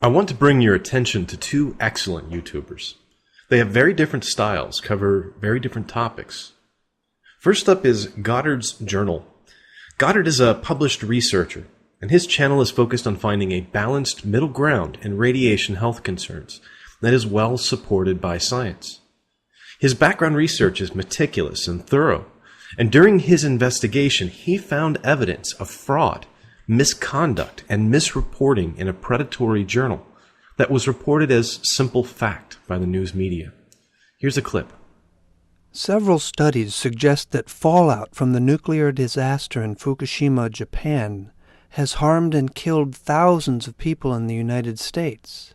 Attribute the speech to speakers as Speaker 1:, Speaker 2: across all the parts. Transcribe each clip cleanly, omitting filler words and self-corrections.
Speaker 1: I want to bring your attention to two excellent YouTubers. They have very different styles, cover very different topics. First up is Goddard's Journal. Goddard is a published researcher, and his channel is focused on finding a balanced middle ground in radiation health concerns that is well supported by science. His background research is meticulous and thorough, and during his investigation he found evidence of fraud, misconduct, and misreporting in a predatory journal that was reported as simple fact by the news media. Here's a clip.
Speaker 2: Several studies suggest that fallout from the nuclear disaster in Fukushima, Japan, has harmed and killed thousands of people in the United States.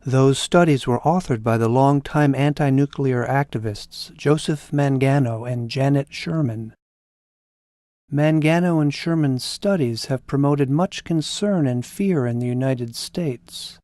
Speaker 2: Those studies were authored by the longtime anti-nuclear activists Joseph Mangano and Janet Sherman. Mangano and Sherman's studies have promoted much concern and fear in the United States.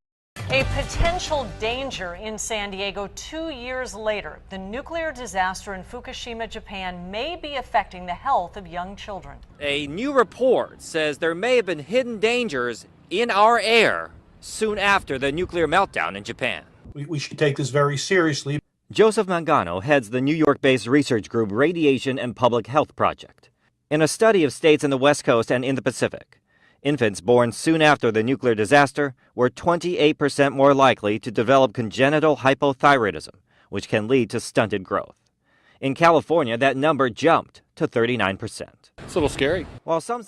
Speaker 3: A potential danger in San Diego 2 years later. The nuclear disaster in Fukushima, Japan may be affecting the health of young children.
Speaker 4: A new report says there may have been hidden dangers in our air soon after the nuclear meltdown in Japan.
Speaker 5: We should take this very seriously.
Speaker 4: Joseph Mangano heads the New York-based research group Radiation and Public Health Project. In a study of states in the West Coast and in the Pacific, infants born soon after the nuclear disaster were 28% more likely to develop congenital hypothyroidism, which can lead to stunted growth. In California, that number jumped to 39%.
Speaker 6: It's a little scary.
Speaker 4: While some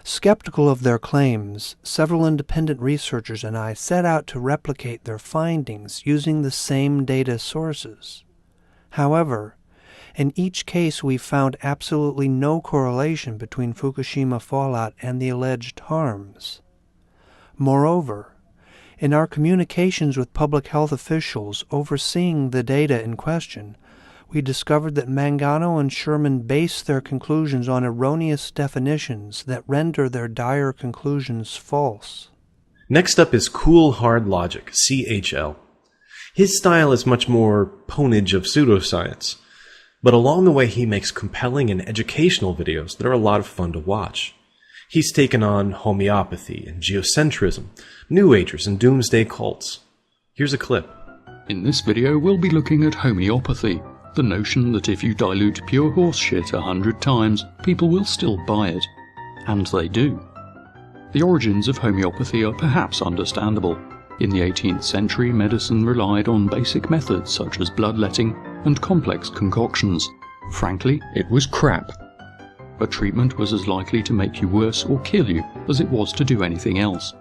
Speaker 2: Skeptical of their claims, several independent researchers and I set out to replicate their findings using the same data sources. However, in each case we found absolutely no correlation between Fukushima fallout and the alleged harms. Moreover, in our communications with public health officials overseeing the data in question, we discovered that Mangano and Sherman base their conclusions on erroneous definitions that render their dire conclusions false.
Speaker 1: Next up is CoolHardLogic, CHL. His style is much more ponage of pseudoscience, but along the way he makes compelling and educational videos that are a lot of fun to watch. He's taken on homeopathy and geocentrism, New Agers and doomsday cults. Here's a clip.
Speaker 7: In this video we'll be looking at homeopathy, the notion that if you dilute pure horse shit 100 times, people will still buy it. And they do. The origins of homeopathy are perhaps understandable. In the 18th century, medicine relied on basic methods such as bloodletting and complex concoctions. Frankly, it was crap. But treatment was as likely to make you worse or kill you as it was to do anything else.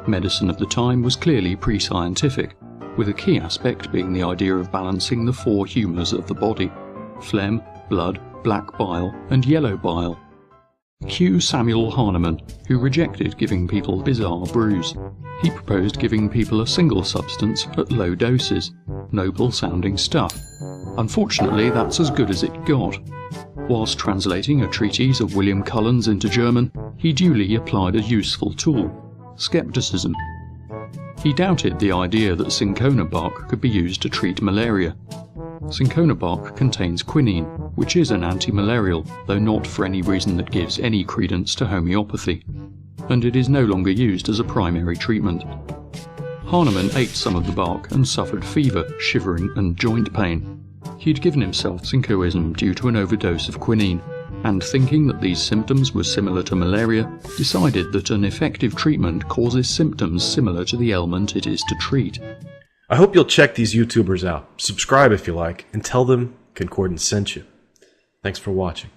Speaker 7: Medicine of the time was clearly pre-scientific, with a key aspect being the idea of balancing the four humours of the body: phlegm, blood, black bile, and yellow bile. Cue Samuel Hahnemann, who rejected giving people bizarre brews. He proposed giving people a single substance at low doses. Noble-sounding stuff. Unfortunately, that's as good as it got. Whilst translating a treatise of William Cullen's into German, he duly applied a useful tool: skepticism. He doubted the idea that cinchona bark could be used to treat malaria. Cinchona bark contains quinine, which is an anti-malarial, though not for any reason that gives any credence to homeopathy, and it is no longer used as a primary treatment. Hahnemann ate some of the bark and suffered fever, shivering, and joint pain. He'd given himself syncoism due to an overdose of quinine, and thinking that these symptoms were similar to malaria, decided that an effective treatment causes symptoms similar to the ailment it is to treat.
Speaker 1: I hope you'll check these YouTubers out, subscribe if you like, and tell them Concordance sent you. Thanks for watching.